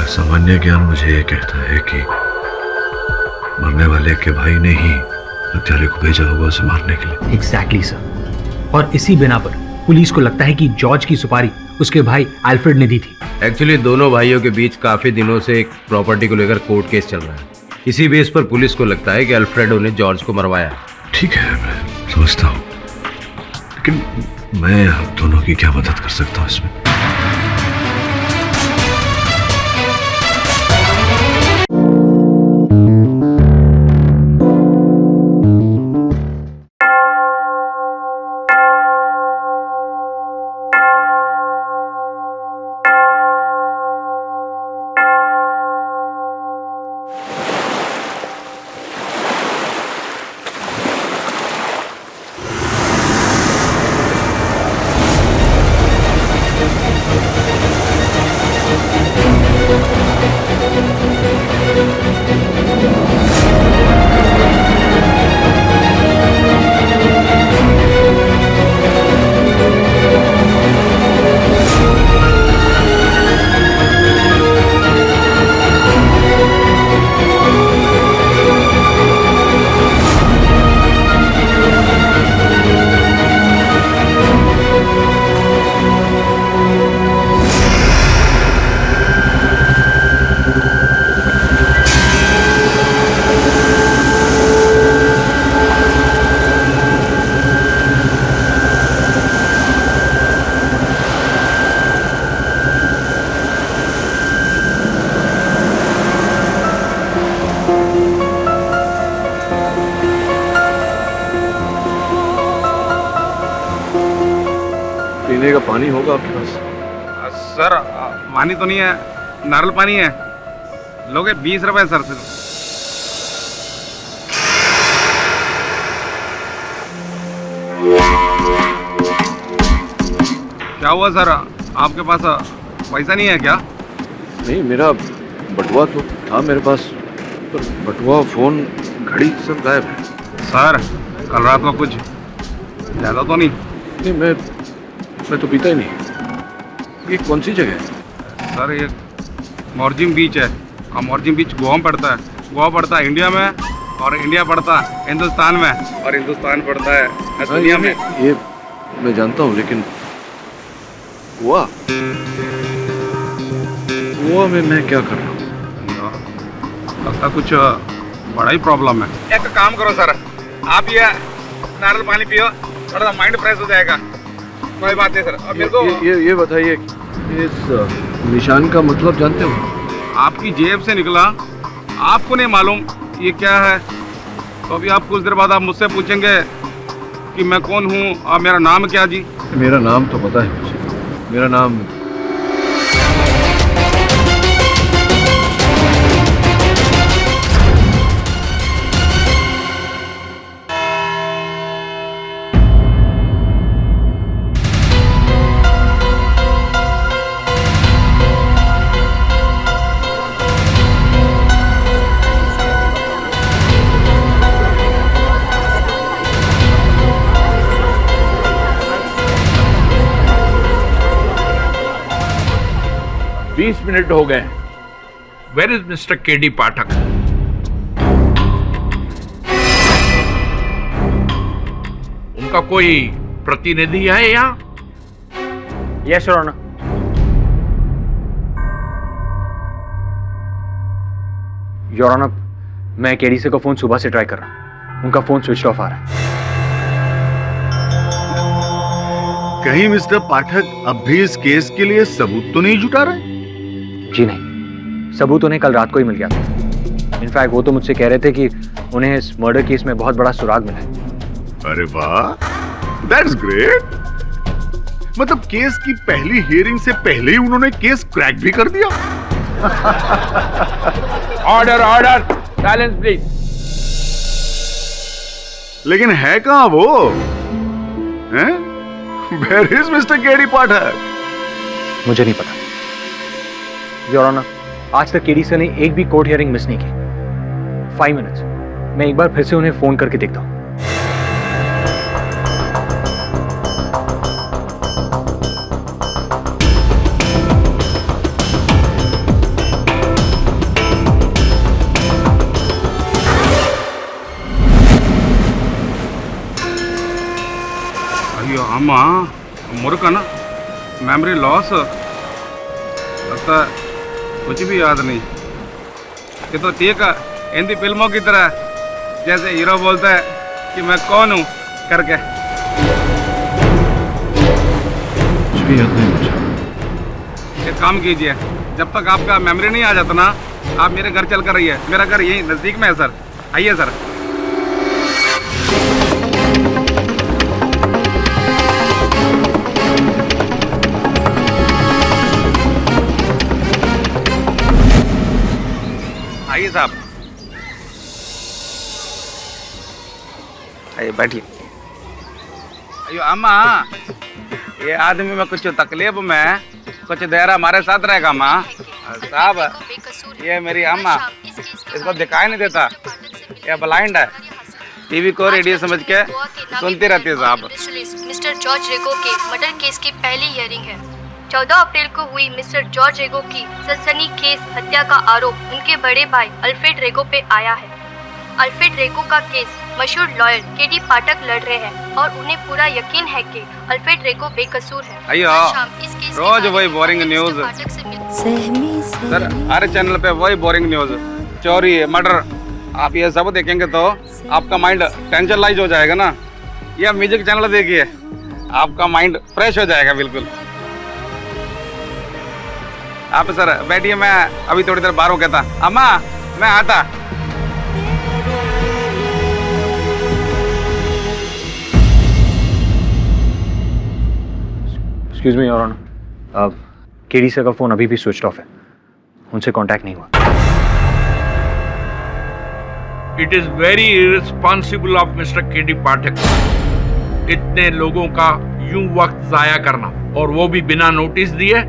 सामान्य ज्ञान मुझे ये कहता है कि मरने वाले के भाई ने ही हत्यारे को भेजा होगा उसे मारने के लिए। Exactly sir. और इसी बिना पर पुलिस को लगता है कि जॉर्ज की सुपारी उसके भाई अल्फ्रेड ने दी थी। एक्चुअली दोनों भाइयों के बीच काफी दिनों से एक प्रॉपर्टी को लेकर कोर्ट केस चल रहा है। इसी बेस पर पुलिस को लगता है कि अल्फ्रेडो ने जॉर्ज को मरवाया। ठीक है, मैं समझता हूँ, लेकिन मैं आप दोनों की क्या मदद कर सकता हूँ इसमें? पीने का पानी होगा आपके पास? सर पानी तो नहीं है, नारियल पानी है। लोगे 20 रुपए सर से। क्या हुआ सर, आपके पास पैसा नहीं है क्या? नहीं, मेरा बटुआ तो था मेरे पास, पर बटुआ, फोन, घड़ी सब गायब है। सर कल रात को कुछ ज़्यादा तो नहीं? नहीं, मैं तो पीता ही नहीं। ये कौन सी जगह है? सर ये मोरजिम बीच है। और मोरजिम बीच गोवा में पड़ता है। गोवा पड़ता है इंडिया में, और इंडिया पड़ता है हिंदुस्तान में, और हिंदुस्तान पड़ता है दुनिया में। ये मैं जानता हूँ, लेकिन गोवा में मैं क्या कर रहा हूँ? लगता कुछ बड़ा ही प्रॉब्लम है। एक काम करो सर, आप ये नारियल पानी पियो, थोड़ा सा माइंड फ्रेश हो जाएगा। कोई बात नहीं सर। अब मेरे को ये बताइए, इस निशान का मतलब जानते हो? आपकी जेब से निकला, आपको नहीं मालूम ये क्या है। तो अभी आप कुछ देर बाद आप मुझसे पूछेंगे कि मैं कौन हूँ और मेरा नाम क्या जी। मेरा नाम तो पता है मुझे। मेरा नाम मिनट हो गए। Where is mister KD Pathak? उनका कोई प्रतिनिधि है यहाँ? Yes your honour. Your honour, मैं केडीसी का फोन सुबह से ट्राई कर रहा हूं। उनका फोन स्विच ऑफ आ रहा है। कहीं मिस्टर पाठक अब भी इस केस के लिए सबूत तो नहीं जुटा रहे? जी नहीं, सबूत उन्हें कल रात को ही मिल गया था। इनफैक्ट वो तो मुझसे कह रहे थे कि उन्हें इस मर्डर केस में बहुत बड़ा सुराग मिला है। अरे वाह, दैट्स ग्रेट। मतलब केस की पहली हियरिंग से पहले ही उन्होंने केस क्रैक भी कर दिया। Order order, silence please. लेकिन है कहां वो? हैं? Where is Mr. केडी पाठक? मुझे नहीं पता योर ऑनर। आज तक केडीसी ने एक भी कोर्ट हियरिंग मिस नहीं की। 5 मिनट्स, मैं एक बार फिर से उन्हें फोन करके देखता हूं। अम्मा मुर्कन मेमोरी लॉस लगता है कुछ भी याद नहीं। ये तो ठीक है हिंदी फिल्मों की तरह, जैसे हीरो बोलता है कि मैं कौन हूँ करके। कुछ भी याद नहीं मुझे। एक काम कीजिए, जब तक आपका मेमोरी नहीं आ जाता ना, आप मेरे घर चल कर रहिए। मेरा घर यही नज़दीक में है सर, आइए सर। आइए साहब, आइए बैठिए। अयो अम्मा, ये आदमी में कुछ तकलीफ में कुछ देर हमारे साथ रहेगा माँ। साहब ये मेरी अम्मा, इसको दिखाई नहीं देता, ये ब्लाइंड है, टीवी को रेडियो समझ के सुनती रहती है साहब। मिस्टर जॉर्ज रेगो के मर्डर केस की पहली हियरिंग है। 14 अप्रैल को हुई मिस्टर जॉर्ज रेगो की सनसनीखेज हत्या का आरोप उनके बड़े भाई अल्फ्रेड रेगो पे आया है। अल्फ्रेड रेगो का केस मशहूर लॉयर केडी पाठक लड़ रहे हैं और उन्हें पूरा यकीन है कि अल्फ्रेड रेगो बेकसूर है। अयो रोज वही बोरिंग न्यूज सर, हर चैनल पे वही बोरिंग न्यूज, चोरी मर्डर। आप ये सब देखेंगे तो आपका माइंड टेंशन लाइज हो जाएगा ना। ये म्यूजिक चैनल देखिए, आपका माइंड फ्रेश हो जाएगा बिल्कुल। आप सर बैठिए, मैं अभी थोड़ी देर बाहर हो गया था। अम्मा मैं आता। Excuse me your honour, KD sir का फोन अभी भी स्विच ऑफ है, उनसे कांटेक्ट नहीं हुआ। It is very irresponsible of mister KD Pathak इतने लोगों का यूं वक्त जाया करना, और वो भी बिना नोटिस दिए।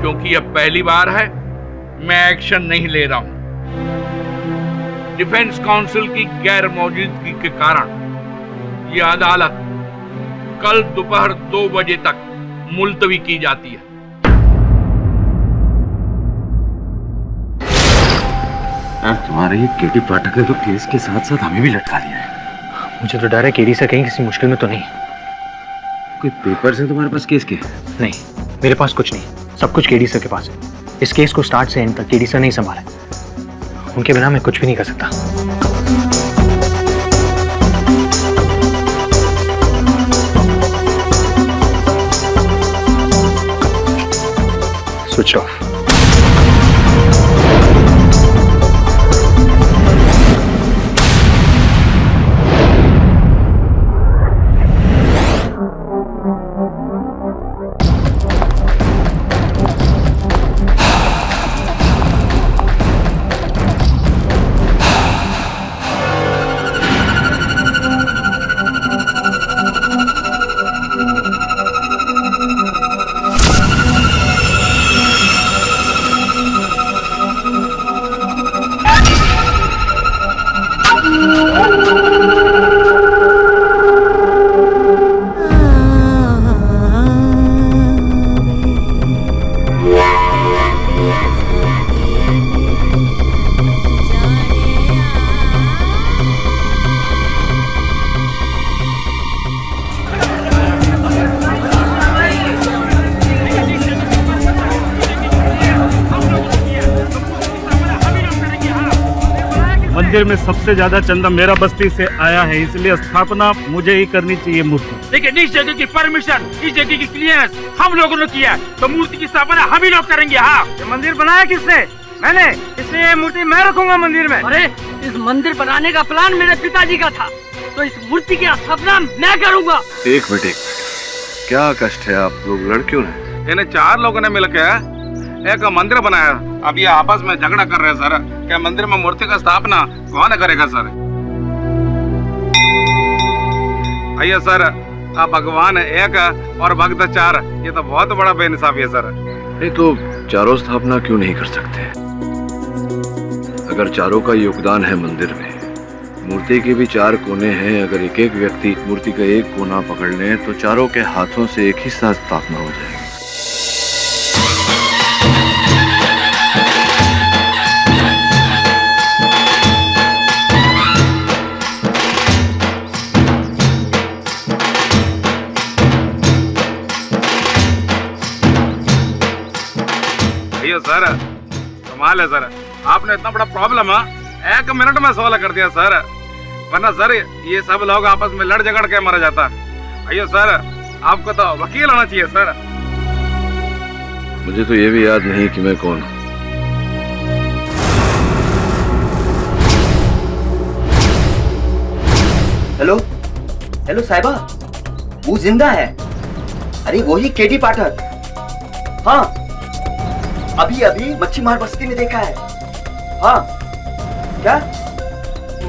क्योंकि अब पहली बार है मैं एक्शन नहीं ले रहा हूं। डिफेंस काउंसिल की गैर मौजूदगी के कारण यह अदालत कल दोपहर 2 बजे तक मुलतवी की जाती है। तुम्हारे ये केडी पाठक ने तो केस के साथ साथ हमें भी लटका दिया है। मुझे तो डर है केडी सर कहीं किसी मुश्किल में तो नहीं। कोई पेपर्स है तुम्हारे पास केस के? नहीं, मेरे पास कुछ नहीं, सब कुछ केडी सर के पास है। इस केस को स्टार्ट से एंड तक केडी सर नहीं संभाला, उनके बिना मैं कुछ भी नहीं कर सकता। Switch off. मंदिर में सबसे ज्यादा चंदा मेरा बस्ती से आया है, इसलिए स्थापना मुझे ही करनी चाहिए मूर्ति। लेकिन इस जगह की परमिशन, इस जगह की क्लियरेंस हम लोगों ने किया, तो मूर्ति की स्थापना हम ही लोग करेंगे। हाँ, ये मंदिर बनाया किसने? मैंने, इसलिए ये मूर्ति मैं रखूंगा मंदिर में। अरे इस मंदिर बनाने का प्लान मेरे पिताजी का था, तो इस मूर्ति की स्थापना मैं करूंगा। एक मिनट, क्या कष्ट है आप लोग लड़कियों ने? इन्हें 4 लोगों ने मिलकर एक मंदिर बनाया। अब ये आपस में झगड़ा कर रहे हैं सर, क्या मंदिर में मूर्ति का स्थापना कौन करेगा सर? आइए सर, आप भगवान एक और भक्त 4, ये तो बहुत बड़ा बेइंसाफी है सर। नहीं तो चारों स्थापना क्यों नहीं कर सकते? अगर चारों का योगदान है मंदिर में, मूर्ति के भी 4 कोने हैं, अगर एक एक व्यक्ति मूर्ति का एक कोना पकड़ ले तो चारों के हाथों से एक ही साथ स्थापना हो जाएगी। अयो सर कमाल है सर, आपने इतना बड़ा प्रॉब्लम है 1 मिनट में सॉल्व कर दिया सर, वरना सर ये सब लोग आपस में लड़ झगड़ के मर जाता। अयो सर आपको तो वकील होना चाहिए सर। मुझे तो ये भी याद नहीं कि मैं कौन हूँ। हेलो हेलो साहिबा, वो जिंदा है? अरे वही केडी पाठक। हाँ अभी अभी मच्छी मार बस्ती में देखा है। हाँ क्या?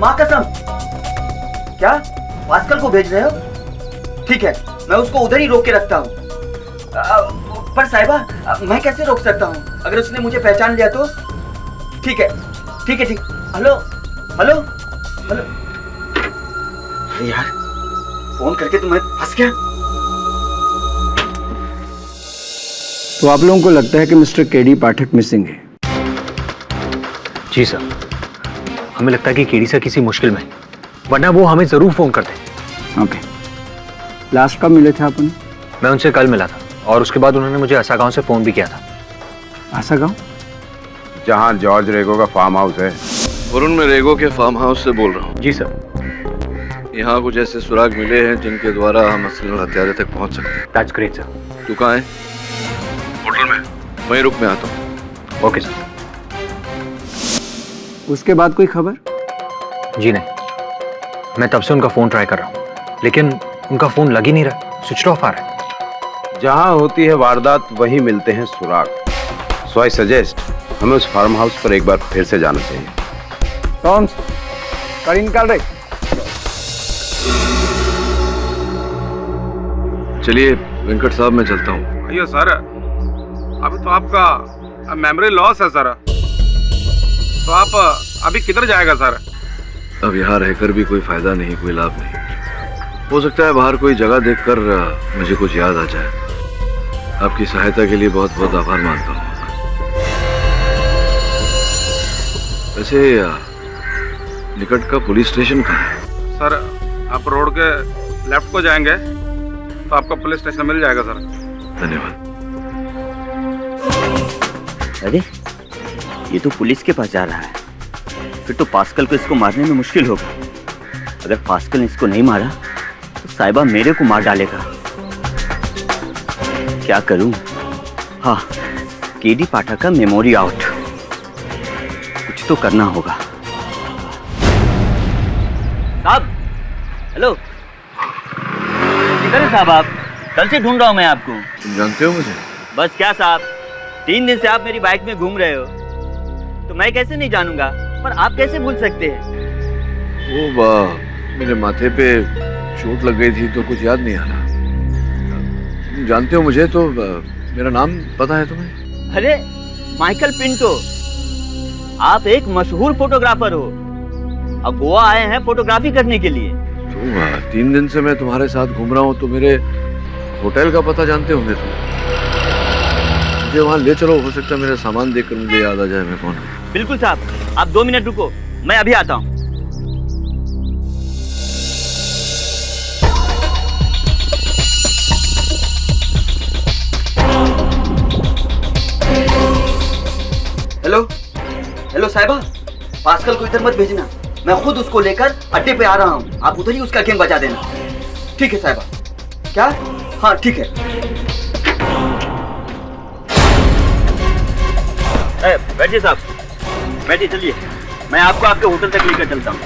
माँ कसम, क्या पास्कल को भेज रहे हो? ठीक है मैं उसको उधर ही रोक के रखता हूँ। पर साहिबा मैं कैसे रोक सकता हूँ अगर उसने मुझे पहचान लिया तो? ठीक है ठीक है ठीक। Hello hello hello. अरे यार फोन करके तो मैं फंस गया। तो आप लोगों को लगता है कि मिस्टर केडी पाठक मिसिंग है? जी सर, हमें लगता है कि केडी सर किसी मुश्किल में, वरना वो हमें जरूर फोन करते। ओके, लास्ट कब मिले थे अपन? मैं उनसे कल मिला था और उसके बाद उन्होंने मुझे आसा गांव से फोन भी किया था। आसा गांव? जहाँ जॉर्ज रेगो का फार्म हाउस है। वरुण, मैं रेगो के फार्म हाउस से बोल रहा हूँ। जी सर। यहाँ कुछ ऐसे सुराग मिले हैं जिनके द्वारा हम असली हत्यारे तक पहुँच सकते हैं। That's great sir. तू कहाँ है? होटल में। वहीं रुक, मैं आता हूँ। Okay sir. उसके बाद कोई खबर? जी नहीं, मैं तब से उनका फोन ट्राई कर रहा हूँ लेकिन उनका फोन लग ही नहीं रहा, स्विच ऑफ आ रहा है। जहाँ होती है वारदात वहीं मिलते हैं सुराग। सो आई सजेस्ट हमें उस फार्म हाउस पर एक बार फिर से जाना चाहिए। टॉम्स, गाड़ी निकाल रहे। चलिए वेंकट साहब, मैं चलता हूँ। अयो सर अभी तो आपका मेमोरी लॉस है सर, तो आप अभी किधर जाएगा सर? अब यहाँ रहकर भी कोई फायदा नहीं, कोई लाभ नहीं। हो सकता है बाहर कोई जगह देखकर मुझे कुछ याद आ जाए। आपकी सहायता के लिए बहुत बहुत आभार मानता हूँ। वैसे निकट का पुलिस स्टेशन कहाँ है? सर आप रोड के लेफ्ट को जाएंगे तो आपका पुलिस स्टेशन मिल जाएगा सर। धन्यवाद। अरे ये तो पुलिस के पास जा रहा है, फिर तो पास्कल को इसको मारने में मुश्किल होगा। अगर पास्कल ने इसको नहीं मारा तो साहिबा मेरे को मार डालेगा। क्या करूं? हाँ, केडी पाठक का मेमोरी आउट, कुछ तो करना होगा। साहब, हेलो, किधर है साहब आप? कल से ढूंढ रहा हूं मैं आपको। तुम जानते हो मुझे? बस क्या साहब, 3 दिन से आप मेरी बाइक में घूम रहे हो तो मैं कैसे नहीं जानूंगा, पर आप कैसे भूल सकते हैं? वो मेरे माथे पे चोट लग गई थी तो कुछ याद नहीं आ रहा। तुम जानते हो मुझे तो मेरा नाम पता है तुम्हें? अरे माइकल पिंटो, आप एक मशहूर फोटोग्राफर हो, अब गोवा आए हैं फोटोग्राफी करने के लिए। तो 3 दिन से मैं तुम्हारे साथ घूम रहा हूँ तो मेरे होटल का पता जानते होंगे तुम। मुझे वहाँ ले चलो, हो सकता है मेरा सामान देखकर मुझे याद आ जाए मैं कौन हूँ। बिल्कुल साहब, आप 2 मिनट रुको, मैं अभी आता हूँ। हेलो हेलो साहिबा, पास्कल को इधर मत भेजना, मैं खुद उसको लेकर अड्डे पे आ रहा हूँ, आप उधर ही उसका गेम बजा देना। ठीक है साहिबा। क्या? हाँ ठीक है। बैठिए साहब, बैठिए, चलिए मैं आपको आपके होटल तक लेकर चलता हूँ।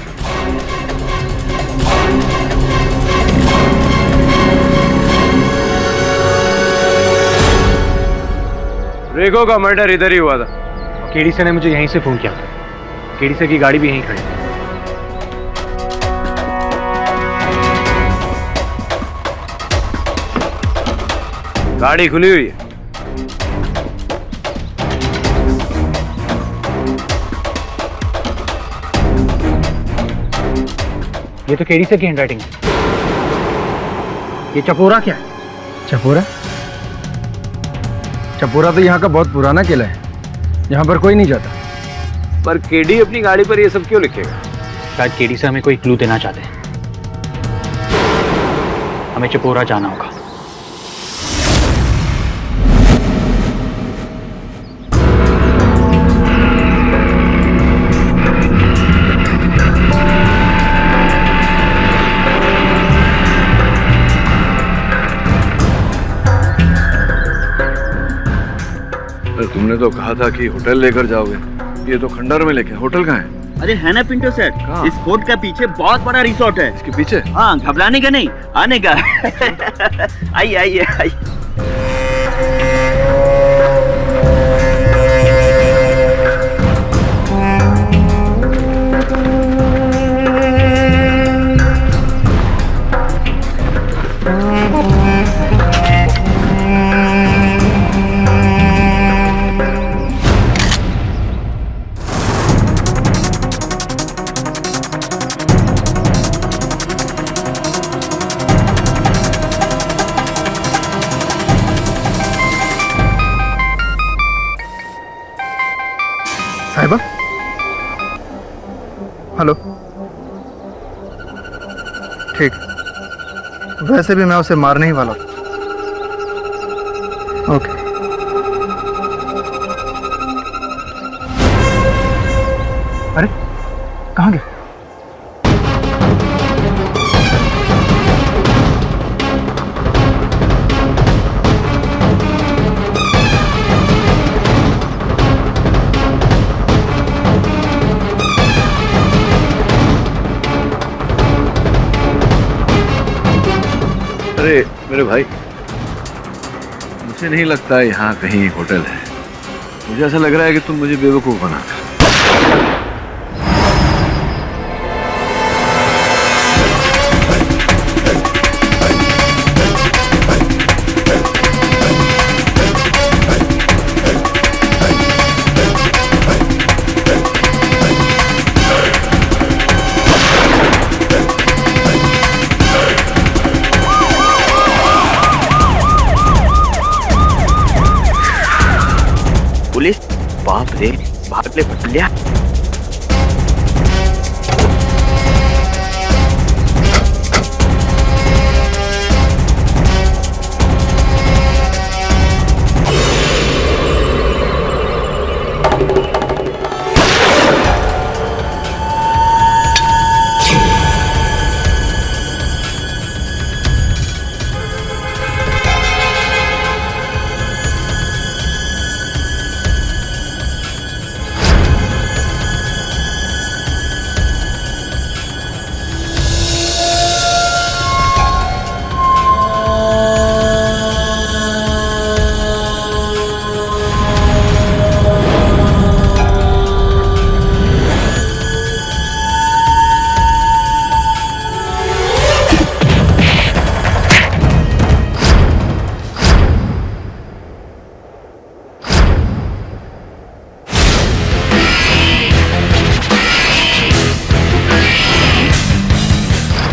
रेगो का मर्डर इधर ही हुआ था। केडी सर ने मुझे यहीं से फोन किया था। केडी सर की गाड़ी भी यहीं खड़ी है। गाड़ी खुली हुई है। ये तो केडी सर की हैंडराइटिंग है। ये चपोरा क्या है? चपोरा? चपोरा तो यहाँ का बहुत पुराना किला है, यहाँ पर कोई नहीं जाता। पर केडी अपनी गाड़ी पर ये सब क्यों लिखेगा? शायद केडी सर हमें कोई क्लू देना चाहते हैं। हमें चपोरा जाना होगा। सर तुमने तो कहा था कि होटल लेकर जाओगे, ये तो खंडर में लेके, होटल कहाँ है? अरे है ना पिंटो सेठ, कहाँ? इस फोर्ट का पीछे बहुत बड़ा रिसोर्ट है। इसके पीछे? हाँ, घबराने का नहीं, आने का। आइए आइए आइए। साहिबा, हेलो। ठीक, वैसे भी मैं उसे मारने ही वाला हूँ। ओके। अरे कहाँ गए? अरे मेरे भाई, मुझे नहीं लगता यहाँ कहीं एक होटल है। मुझे ऐसा लग रहा है कि तुम मुझे बेवकूफ बना रहे हो। पुलिस, बाप रे, भाग ले भटलिया।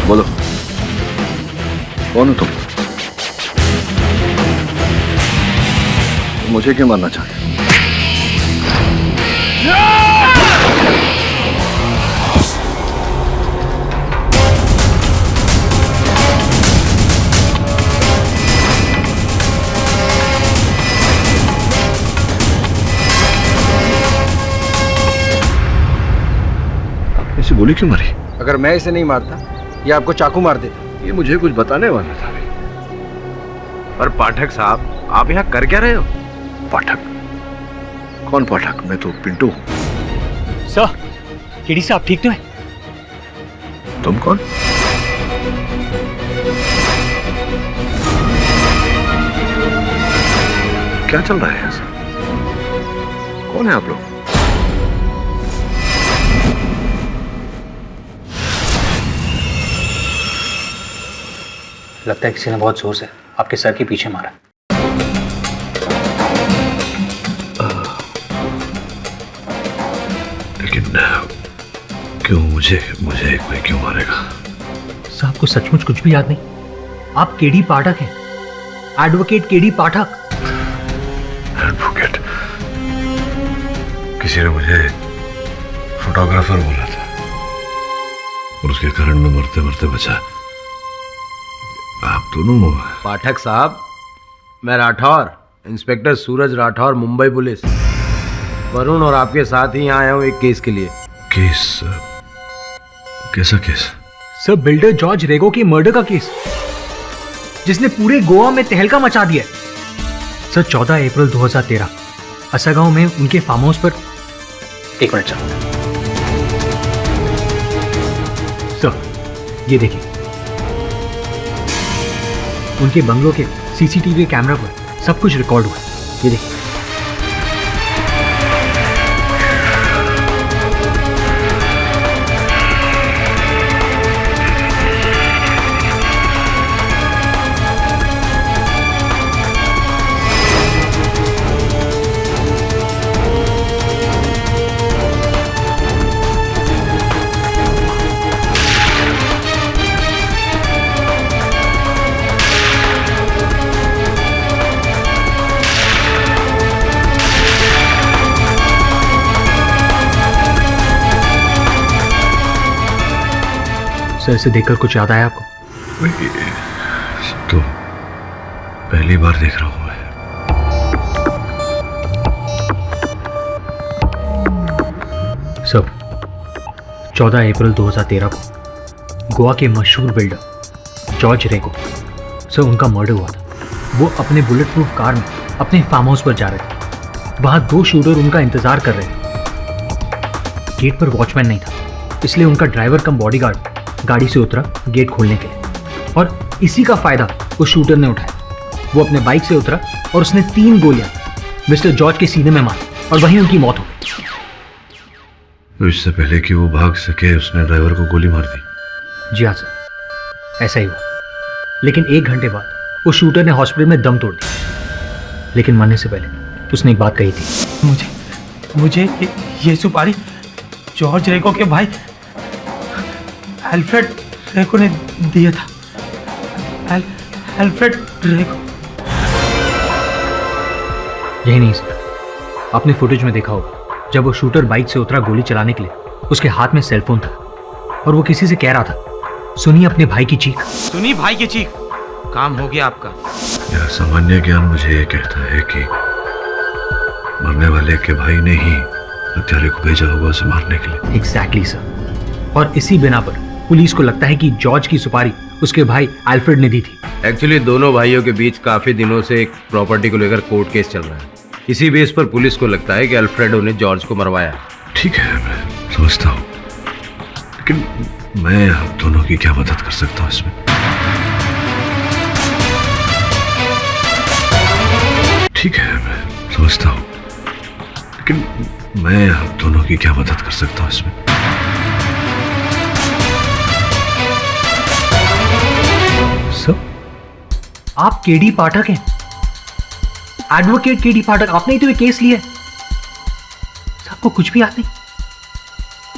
बोलो, कौन हो तुम? मुझे क्यों मारना चाहते? ऐसे गोली क्यों मारी? अगर मैं इसे नहीं मारता, ये आपको चाकू मार देता। ये मुझे कुछ बताने वाला था। पर पाठक साहब, आप यहाँ कर क्या रहे हो? पाठक? कौन पाठक? मैं तो पिंटू हूँ। सर, केडी साहब ठीक तो है? तुम कौन? क्या चल रहा है ऐसा? कौन है आप लोग? लगता है किसी ने बहुत जोर से आपके सर के पीछे मारा। लेकिन क्यों? मुझे कोई क्यों मारेगा? साहब को सचमुच कुछ भी याद नहीं? आप केडी पाठक हैं, एडवोकेट केडी पाठक। एडवोकेट? किसी ने मुझे फोटोग्राफर बोला था और उसके कारण मैं मरते मरते बचा। आप दोनों? पाठक साहब, मैं राठौर, इंस्पेक्टर सूरज राठौर, मुंबई पुलिस। वरुण और आपके साथ ही यहाँ आया हूँ एक केस के लिए। केस? कैसा केस? सर, बिल्डर जॉर्ज रेगो की मर्डर का केस, जिसने पूरे गोवा में तहलका मचा दिया। सर, 14 अप्रैल 2013 असगांव में उनके फार्म हाउस पर। एक मिनट सर, ये देखिए, उनके बंगलों के सीसीटीवी कैमरा पर सब कुछ रिकॉर्ड हुआ है। ये देखिए। सर, इसे देखकर कुछ याद आया आपको? तो पहली बार देख रहा हूं मैं। सर, 14 अप्रैल 2013 को गोवा के मशहूर बिल्डर जॉर्ज रेगो, सर, उनका मर्डर हुआ था। वो अपने बुलेट प्रूफ कार में अपने फार्म हाउस पर जा रहे थे। वहां 2 शूटर उनका इंतजार कर रहे थे। गेट पर वॉचमैन नहीं था, इसलिए उनका ड्राइवर कम बॉडीगार्ड गाड़ी से उतरा गेट खोलने के लिए, और इसी का फायदा उस शूटर ने उठाया। वो अपने बाइक से उतरा और उसने 3 गोलियां मिस्टर जॉर्ज के सीने में मारी और वहीं उनकी मौत हो गई। तो इससे पहले कि वो भाग सके उसने ड्राइवर को गोली मार दी? जी हाँ सर, ऐसा ही हुआ। लेकिन 1 घंटे बाद उस शूटर ने हॉस्पिटल में दम तोड़ दिया। लेकिन मरने से पहले उसने एक बात कही थी। मुझे ये सुपारी जॉर्ज रेगो के भाई अल्फ्रेड रेगो ने दिया था। अल्फ्रेड रेगो। यही नहीं सर, आपने फुटेज में देखा होगा, जब वो शूटर बाइक से उतरा गोली चलाने के लिए, उसके हाथ में सेलफोन था और वो किसी से कह रहा था, सुनिए अपने भाई की चीख। सुनिए भाई की चीख। काम हो गया आपका। यह सामान्य ज्ञान मुझे ये कहता है कि मरने वाले के भाई ने ही हत्यारे को भेजा होगा उसे मारने के लिए। एग्जैक्टली सर, और इसी बिना पर पुलिस को लगता है कि जॉर्ज की सुपारी उसके भाई अल्फ्रेड ने दी थी। एक्चुअली दोनों भाइयों के बीच काफी दिनों से एक प्रॉपर्टी को लेकर कोर्ट केस चल रहा है। इसी बेस पर पुलिस को लगता है कि अल्फ्रेडो ने जॉर्ज को मरवाया। ठीक है, मैं समझता हूँ, लेकिन मैं आप दोनों की क्या मदद कर सकता हूँ इसमें? ठीक है, मैं समझता हूँ, लेकिन मैं आप दोनों की क्या मदद कर सकता हूँ इसमें? सर, आप केडी पाठक हैं, एडवोकेट केडी पाठक। आपने ही तो ये केस लिया है। सर, आपको कुछ भी याद नहीं?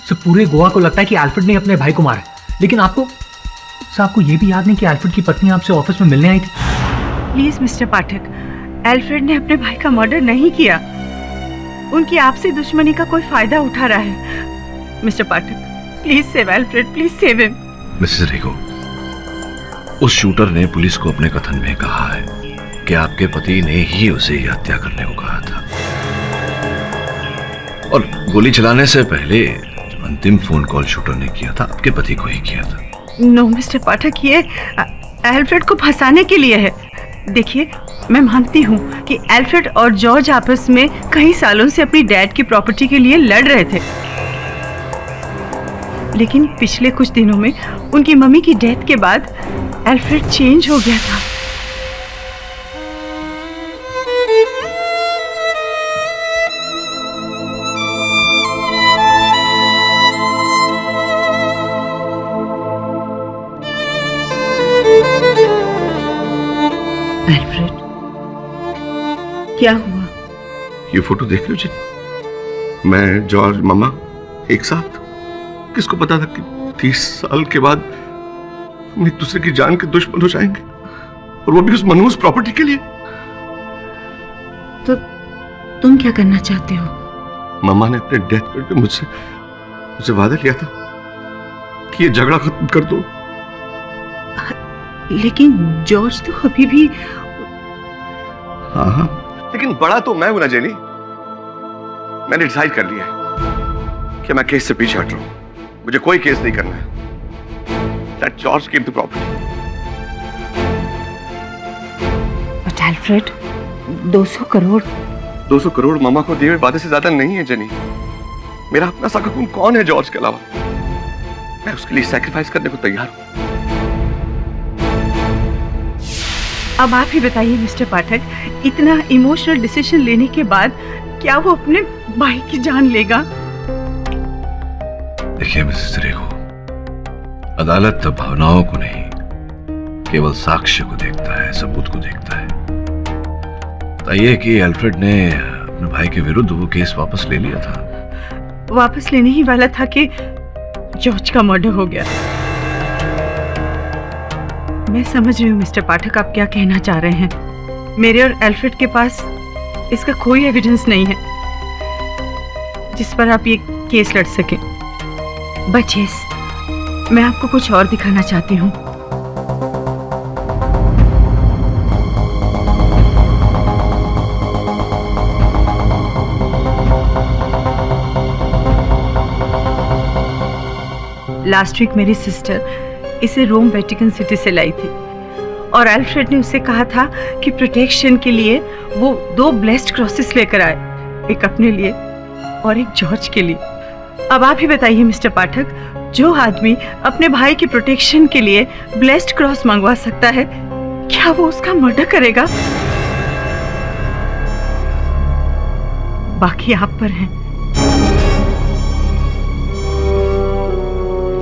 सर, पूरे गोवा को लगता है कि अल्फ्रेड ने अपने भाई को मारा, लेकिन आपको ये भी याद नहीं कि अल्फ्रेड की पत्नी आपसे ऑफिस में मिलने आई थी? प्लीज मिस्टर पाठक, अल्फ्रेड ने अपने भाई का मर्डर नहीं किया। उनकी आपसी दुश्मनी का कोई फायदा उठा रहा है। Mister Pathak, please save Alfred, please save him. Mrs Rego, उस शूटर ने पुलिस को अपने कथन में कहा है कि आपके पति ने ही उसे ये हत्या करने को कहा था, और गोली चलाने से पहले जो अंतिम फोन कॉल शूटर ने किया था आपके पति को ही किया था। नो मिस्टर पाठक, ये अल्फ्रेड को फंसाने के लिए है। देखिए, मैं मानती हूँ कि अल्फ्रेड और जॉर्ज आपस में कई सालों से अपनी डैड की प्रॉपर्टी के लिए लड़ रहे थे, लेकिन पिछले कुछ दिनों में उनकी मम्मी की डेथ के बाद अल्फ्रेड चेंज हो गया था। अल्फ्रेड, क्या हुआ? ये फोटो देख रहे हो जी? मैं, जॉर्ज, मम्मा एक साथ। किसको पता था कि 30 साल के बाद हम एक दूसरे की जान के दुश्मन हो जाएंगे, और वो भी उस मनहूस प्रॉपर्टी के लिए। तो तुम क्या करना चाहते हो? मम्मा ने अपने डेथ बेड पे मुझसे वादा किया था कि ये झगड़ा खत्म कर दो। लेकिन जॉर्ज तो अभी भी। हाँ, लेकिन बड़ा तो मैं हूं ना जेनी। मैंने डिसाइड कर लिया है कि मैं केस से पीछे हट रहा हूं। मुझे कोई केस नहीं करना है। Let George keep the property. But Alfred, 200 crore 200 crore मामा को दिए हुए वादे से ज्यादा नहीं है जनी। मेरा अपना सगा खून कौन है जॉर्ज के अलावा? मैं उसके लिए सैक्रिफाइस करने को तैयार हूं। अब आप ही बताइए मिस्टर पाठक, इतना इमोशनल डिसीजन लेने के बाद क्या वो अपने भाई की जान लेगा? देखिए मिसेस रेखो, अदालत भावनाओं को नहीं, केवल साक्ष्य को देखता है, सबूत को देखता है। बताइए कि अल्फ्रेड ने अपने भाई के विरुद्ध वो केस वापस ले लिया था? वापस लेने ही वाला था कि जॉर्ज का मर्डर हो गया। मैं समझ रही हूँ मिस्टर पाठक आप क्या कहना चाह रहे हैं। मेरे और अल्फ्रेड के पास इसका कोई एविडेंस नहीं है जिस पर आप ये केस लड़ सकें। बट यस, मैं आपको कुछ और दिखाना चाहती हूँ। लास्ट वीक मेरी सिस्टर इसे रोम वेटिकन सिटी से लाई थी और अल्फ्रेड ने उससे कहा था कि प्रोटेक्शन के लिए वो 2 ब्लेस्ड क्रॉसेस लेकर आए, एक अपने लिए और एक जॉर्ज के लिए। अब आप ही बताइए मिस्टर पाठक, जो आदमी अपने भाई की प्रोटेक्शन के लिए ब्लेस्ड क्रॉस मंगवा सकता है, क्या वो उसका मर्डर करेगा? बाकी आप पर है।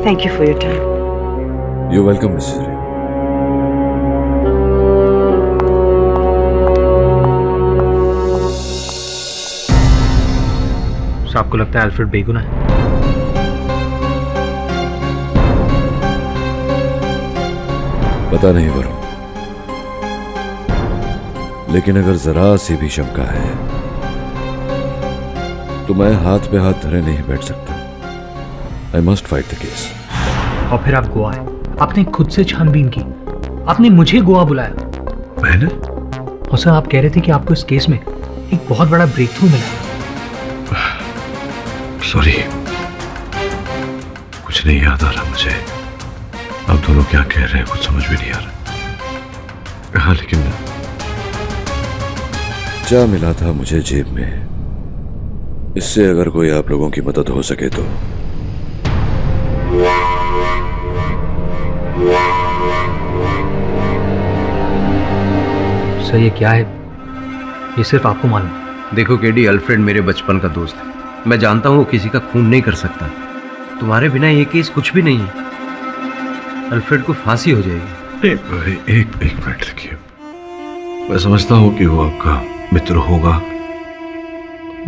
Thank you for your time. You're welcome, Mrs. Ray. So, आपको लगता है अल्फ्रेड बेगुनाह है? पता नहीं वरुण, लेकिन अगर जरा सी भी शंका है तो मैं हाथ पे हाथ धरे नहीं बैठ सकता। I must fight the case. और फिर आप गोवा आए, आपने खुद से छानबीन की, आपने मुझे गोवा बुलाया। मैंने? और सर आप कह रहे थे कि आपको इस केस में एक बहुत बड़ा ब्रेक थ्रू मिला। सॉरी, कुछ नहीं याद आ रहा मुझे। आप दोनों क्या कह रहे हैं कुछ समझ भी नहीं आ रहा। हाँ, लेकिन क्या मिला था मुझे जेब में, इससे अगर कोई आप लोगों की मदद हो सके तो। सर ये क्या है, ये सिर्फ आपको मालूम। देखो केडी, अल्फ्रेड मेरे बचपन का दोस्त है। मैं जानता हूँ वो किसी का खून नहीं कर सकता। तुम्हारे बिना ये केस कुछ भी नहीं है। अल्फ्रेड को फांसी हो जाएगी। एक मिनट देखिए, मैं समझता हूँ कि वो आपका मित्र होगा,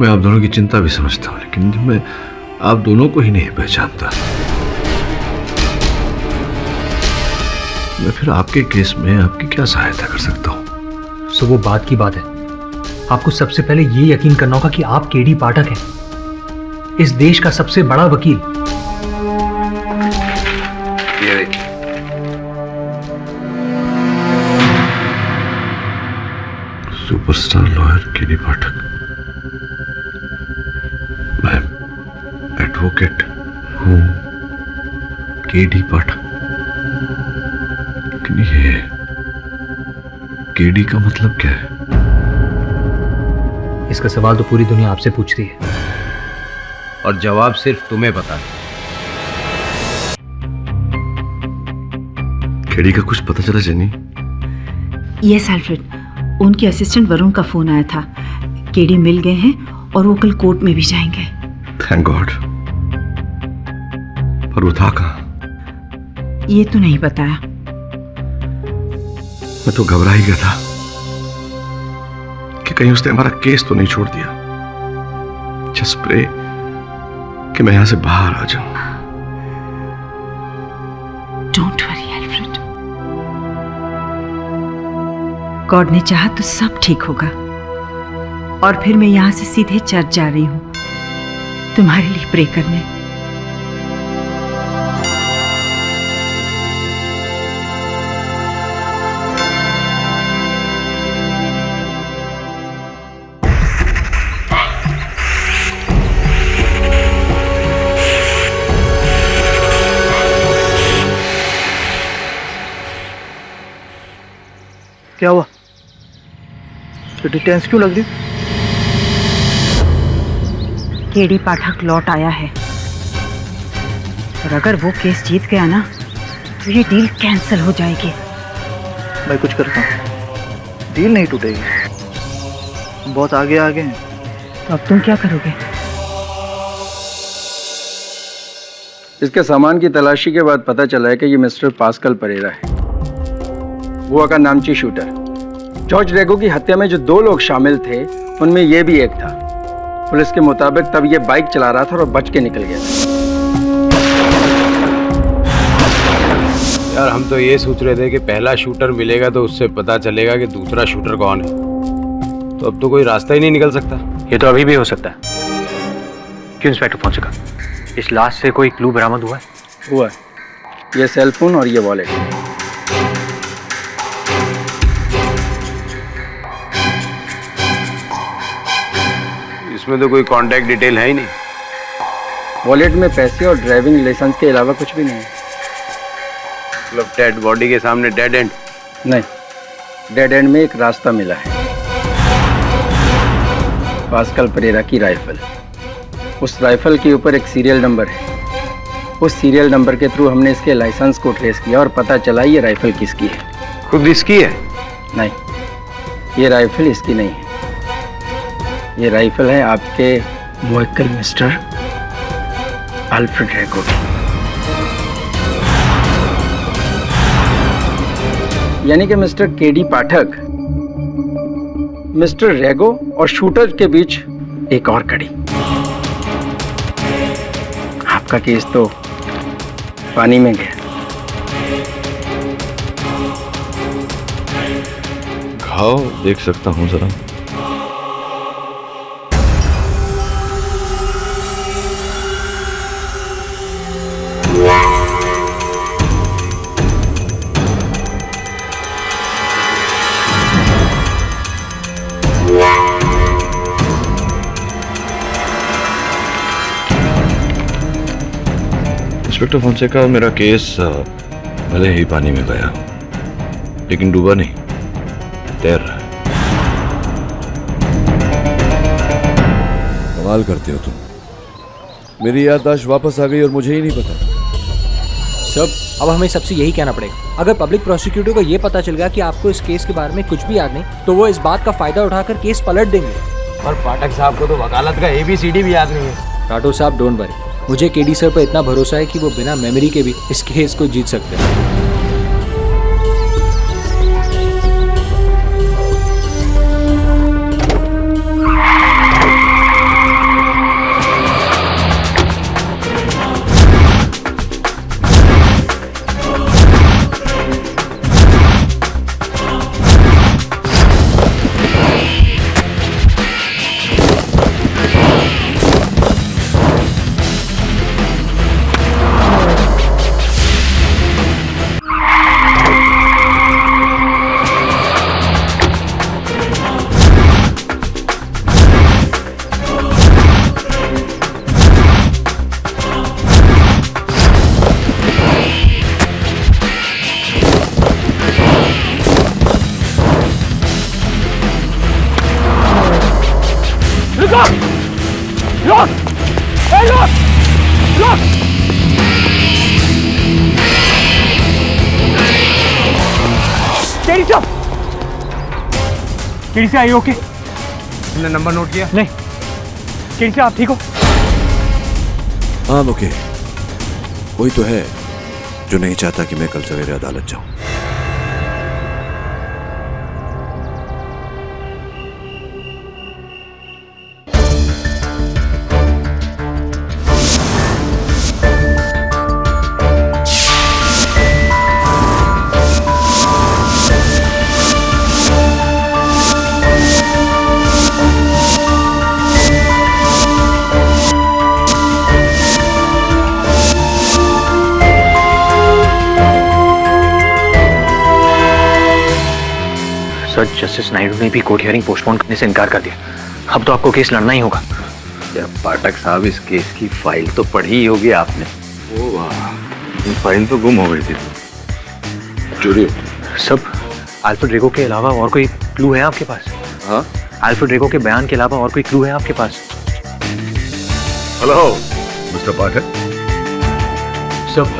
मैं आप दोनों की चिंता भी समझता हूँ, लेकिन मैं आप दोनों को ही नहीं पहचानता। मैं फिर आपके केस में आपकी क्या सहायता कर सकता हूँ? सो वो बात की बात है, आपको सबसे पहले ये यकीन करना होगा कि आप केडी पाठक हैं, इस देश का सबसे बड़ा वकील। सुपरस्टार लॉयर केडी पाठक। मैं एडवोकेट हूँ केडी पाठक। लेकिन ये केडी का मतलब क्या है? इसका सवाल तो पूरी दुनिया आपसे पूछती है और जवाब सिर्फ तुम्हें पता है। केडी का कुछ पता चला जेनी? यस अल्फ्रेड, उनके असिस्टेंट वरुण का फोन आया था। केडी मिल गए हैं और वो कल कोर्ट में भी जाएंगे। Thank God. पर वो था कहाँ? ये तो नहीं बताया। मैं तो घबरा ही गया था कि कहीं उसने हमारा केस तो नहीं छोड़ दिया। जस्ट प्रे कि मैं यहां से बाहर आ जाऊं। डोंट वरी अल्फ्रेड, गॉड ने चाहा तो सब ठीक होगा। और फिर मैं यहां से सीधे चर्च जा रही हूं तुम्हारे लिए प्रे करने। क्या हुआ? तो टेंस क्यों लग रही? केडी पाठक लौट आया है और अगर वो केस जीत गया ना तो ये डील कैंसिल हो जाएगी। मैं कुछ करता हूँ, डील नहीं टूटेगी। बहुत आगे आ गए हैं। तो अब तुम क्या करोगे? इसके सामान की तलाशी के बाद पता चला है कि ये मिस्टर पास्कल परेरा है, गोवा का नामची शूटर। जॉर्ज रेगो की हत्या में जो 2 लोग शामिल थे उनमें ये भी एक था। पुलिस के मुताबिक तब ये बाइक चला रहा था और बच के निकल गया था। यार हम तो ये सोच रहे थे कि पहला शूटर मिलेगा तो उससे पता चलेगा कि दूसरा शूटर कौन है। तो अब तो कोई रास्ता ही नहीं निकल सकता। ये तो अभी भी हो सकता है। क्यों इंस्पेक्टर फोंसेका, इस लाश से कोई क्लू बरामद हुआ है? हुआ है, ये सेलफोन और ये वॉलेट। इसमें तो कोई कांटेक्ट डिटेल है ही नहीं। वॉलेट में पैसे और ड्राइविंग लाइसेंस के अलावा कुछ भी नहीं है। मतलब डेड बॉडी के सामने डेड एंड? नहीं, डेड एंड में एक रास्ता मिला है। पास्कल परेरा की राइफल, उस राइफल के ऊपर एक सीरियल नंबर है। उस सीरियल नंबर के थ्रू हमने इसके लाइसेंस को ट्रेस किया और पता चला ये राइफल किसकी है। खुद इसकी है? नहीं, ये राइफल इसकी नहीं है। ये राइफल है आपके मुवक्किल मिस्टर अल्फ्रेड रेगो की। यानी कि मिस्टर केडी पाठक, मिस्टर रेगो और शूटर के बीच एक और कड़ी। आपका केस तो पानी में गया। घाव देख सकता हूं जरा? इंस्पेक्टर फोंसेका, मेरा केस भले ही पानी में गया लेकिन डूबा नहीं, तैर रहा है। कमाल करते हो तुम। मेरी याददाश्त वापस आ गई और मुझे ही नहीं पता। सब अब हमें सबसे यही कहना पड़ेगा, अगर पब्लिक प्रोसिक्यूटर को ये पता चल गया कि आपको इस केस के बारे में कुछ भी याद नहीं तो वो इस बात का फायदा उठाकर केस पलट देंगे। और पाठक साहब को तो वकालत का ABCD भी याद नहीं है। राठौर साहब डोंट वरी, मुझे केडी सर पर इतना भरोसा है कि वो बिना मेमोरी के भी इस केस को जीत सकते हैं। केडी से आई ओके? तुमने नंबर नोट किया? नहीं। केडी से आप ठीक हो? हाँ ओके। कोई तो है जो नहीं चाहता कि मैं कल सवेरे अदालत जाऊं। सर, जस्टिस नायडू ने भी कोर्ट हियरिंग पोस्टपोन करने से इनकार कर दिया। अब तो आपको केस लड़ना ही होगा। क्या पाठक साहब, इस केस की फाइल तो पढ़ी ही होगी आपने। ओ वाह, ये फाइल तो गुम हो गई थी। चोरी हो? सब अल्फ्रेड रेगो के अलावा और कोई क्लू है आपके पास? हाँ, अल्फ्रेड रेगो के बयान के अलावा और कोई क्लू है आपके पास? हेलो मिस्टर पाठक। सब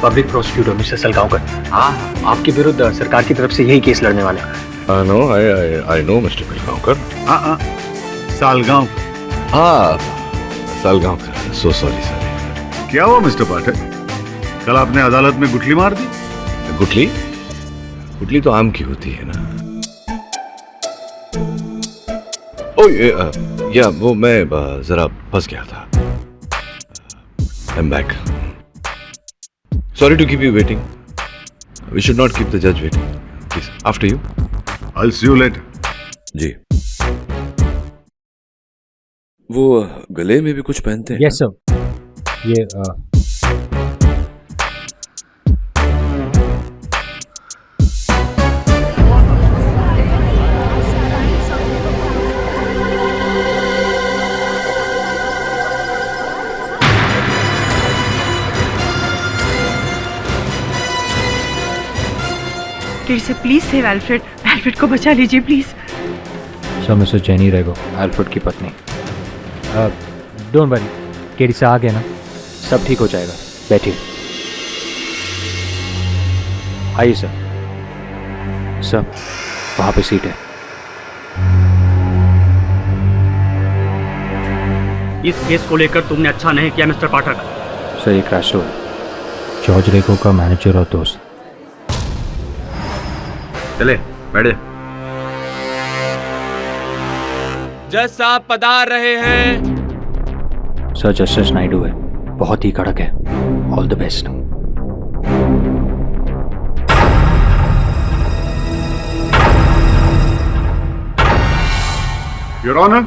पब्लिक प्रोसिक्यूटर मिस्टर सलगांवकर, हाँ आपके विरुद्ध सरकार की तरफ से यही केस लड़ने वाले हैं। I know mister Salgaonkar. हाँ सालगांव। हाँ सालगांवकर, सो सॉरी सर। क्या हुआ मिस्टर पाठक, कल आपने अदालत में गुठली मार दी? गुठली? गुठली तो आम की होती है ना। ओ या वो मैं जरा फंस गया था। I'm back. Sorry to keep you waiting. We should not keep the judge waiting. Please, after you. I'll see you later. जी। वो गले में भी कुछ पहनते हैं? Yes sir. ये से प्लीज सेव एल्फ्रेड, एल्फ्रेड को बचा लीजिए please. Sir mister jenny Rego, Alfred की पत्नी। डोंट वरी, केडी से आ गए ना, सब ठीक हो जाएगा। बैठिए। आइए सर। सर वहाँ पे सीट है। इस केस को लेकर तुमने अच्छा नहीं किया मिस्टर पाठक। सर ये क्रैशो है, जॉर्ज रेगो का मैनेजर और दोस्त। चले बैठे। जज साहब पधार रहे हैं। सर जस्टिस नायडू है, बहुत ही कड़क है। All the best. Your honour,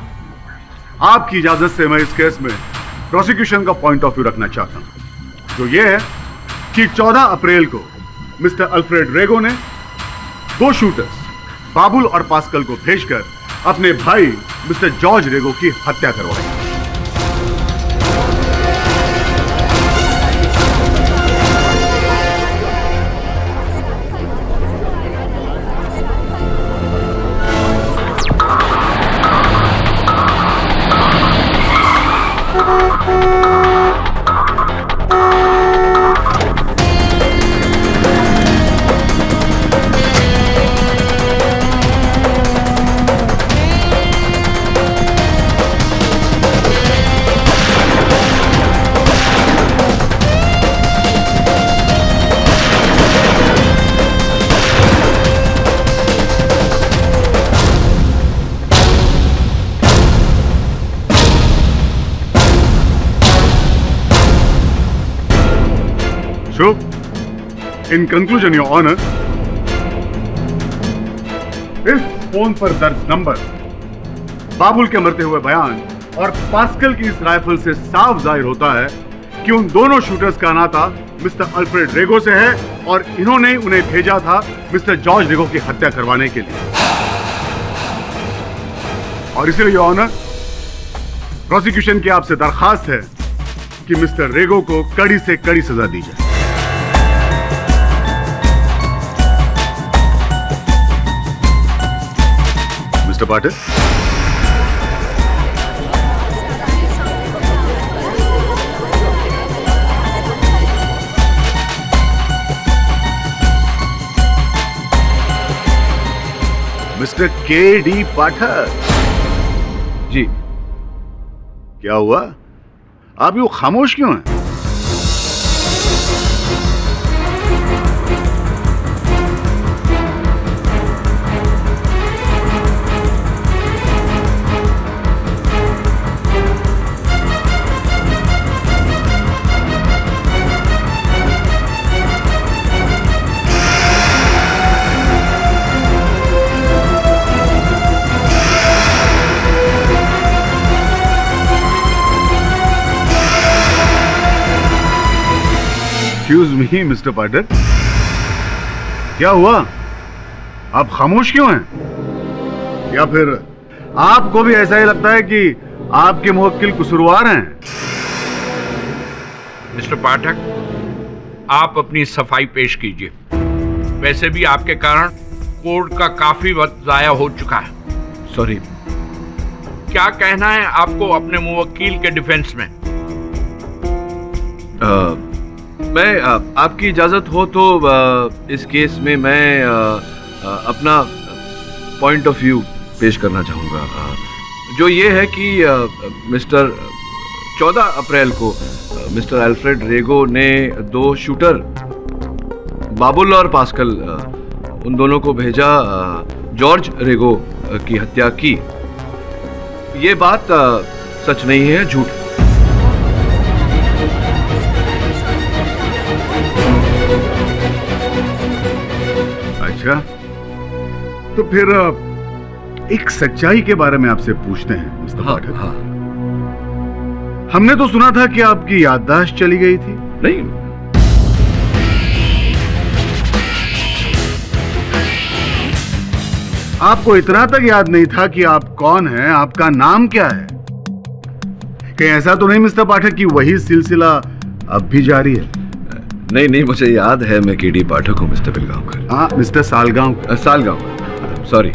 आपकी इजाजत से मैं इस केस में प्रोसिक्यूशन का पॉइंट ऑफ व्यू रखना चाहता हूं, जो ये है कि 14 अप्रैल को मिस्टर अल्फ्रेड रेगो ने 2 शूटर्स बाबुल और पास्कल को भेजकर अपने भाई मिस्टर जॉर्ज रेगो की हत्या करवाई। In conclusion, Your Honor, इस फोन पर दर्ज नंबर, बाबुल के मरते हुए बयान और पास्कल की इस राइफल से साफ जाहिर होता है कि उन दोनों शूटर्स का नाता मिस्टर अल्फ्रेड रेगो से है और इन्होंने उन्हें भेजा था मिस्टर जॉर्ज रेगो की हत्या करवाने के लिए। और इसलिए योर ऑनर, प्रोसिक्यूशन की आपसे दरखास्त है कि मिस्टर रेगो को कड़ी से कड़ी सजा दी जाए। Mister Patil, mister KD. Pathak ji. क्या हुआ, आप यूं खामोश क्यों हैं? Excuse me, मिस्टर पाठक, क्या हुआ, आप खामोश क्यों हैं? या फिर आपको भी ऐसा ही लगता है कि आपके मुवक्किल कसूरवार हैं? मिस्टर पाठक, आप अपनी सफाई पेश कीजिए। वैसे भी आपके कारण कोर्ट का काफी वक्त जाया हो चुका है। सॉरी। क्या कहना है आपको अपने मुवक्किल के डिफेंस में? मैं आपकी इजाजत हो तो इस केस में मैं अपना पॉइंट ऑफ व्यू पेश करना चाहूँगा, जो ये है कि मिस्टर 14 अप्रैल को मिस्टर अल्फ्रेड रेगो ने दो शूटर बाबुल और पास्कल उन दोनों को भेजा जॉर्ज रेगो की हत्या की। ये बात सच नहीं है, झूठ। अच्छा, तो फिर एक सच्चाई के बारे में आपसे पूछते हैं मिस्टर पाठक। हाँ। हमने तो सुना था कि आपकी याददाश्त चली गई थी। नहीं, आपको इतना तक याद नहीं था कि आप कौन हैं, आपका नाम क्या है? कहीं ऐसा तो नहीं मिस्टर पाठक कि वही सिलसिला अब भी जारी है? नहीं, मुझे याद है, मैं केडी पाठक हूँ मिस्टर बिलगांवकर। हाँ, mister Salgaon. Sorry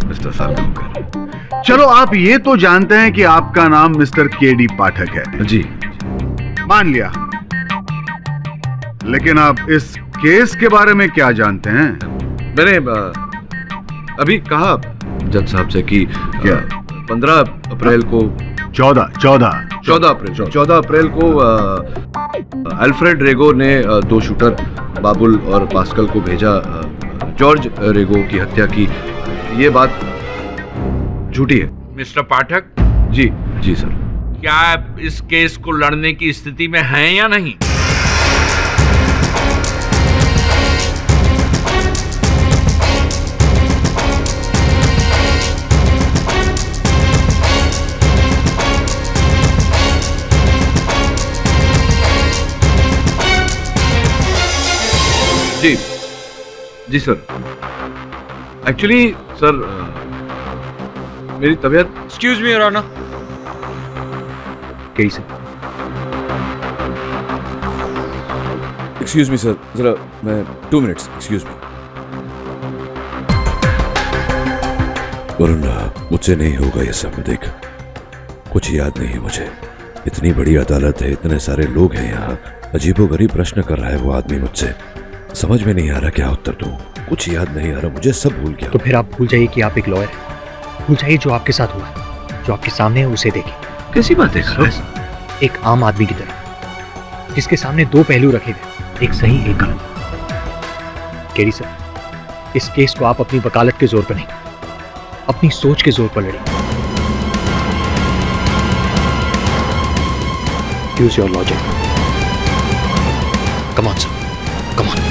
mister Salgaocar. चलो, आप ये तो जानते हैं कि आपका नाम मिस्टर केडी पाठक है। जी, मान लिया। लेकिन आप इस केस के बारे में क्या जानते हैं? मैंने अभी कहा जज साहब से कि क्या 15 अप्रैल को 14 अप्रैल को अल्फ्रेड रेगो ने दो शूटर बाबुल और पास्कल को भेजा जॉर्ज रेगो की हत्या की। ये बात झूठी है। मिस्टर पाठक। जी सर। क्या आप इस केस को लड़ने की स्थिति में हैं या नहीं? जी सर। एक्चुअली सर, मेरी तबीयत। Excuse me your honour. कैसे? एक्सक्यूज मी सर, जरा मैं 2 मिनट्स। Excuse me. वरुण, मुझसे नहीं होगा ये सब। देख, कुछ याद नहीं है मुझे। इतनी बड़ी अदालत है, इतने सारे लोग हैं यहाँ। अजीबोगरीब प्रश्न कर रहा है वो आदमी मुझसे। समझ में नहीं आ रहा क्या उत्तर दूं। कुछ याद नहीं आ रहा मुझे, सब भूल गया। तो फिर आप भूल जाइए कि आप एक लॉयर हैं। भूल जाइए जो आपके साथ हुआ है, जो आपके सामने है उसे देखें। कैसी बात है सर? एक आम आदमी की तरह, जिसके सामने दो पहलू रखे गए, एक सही एक गलत। केडी सर, इस केस को आप अपनी वकालत के जोर पर नहीं, अपनी सोच के जोर पर लड़ेंगे। Use your logic. Come on sir, come on.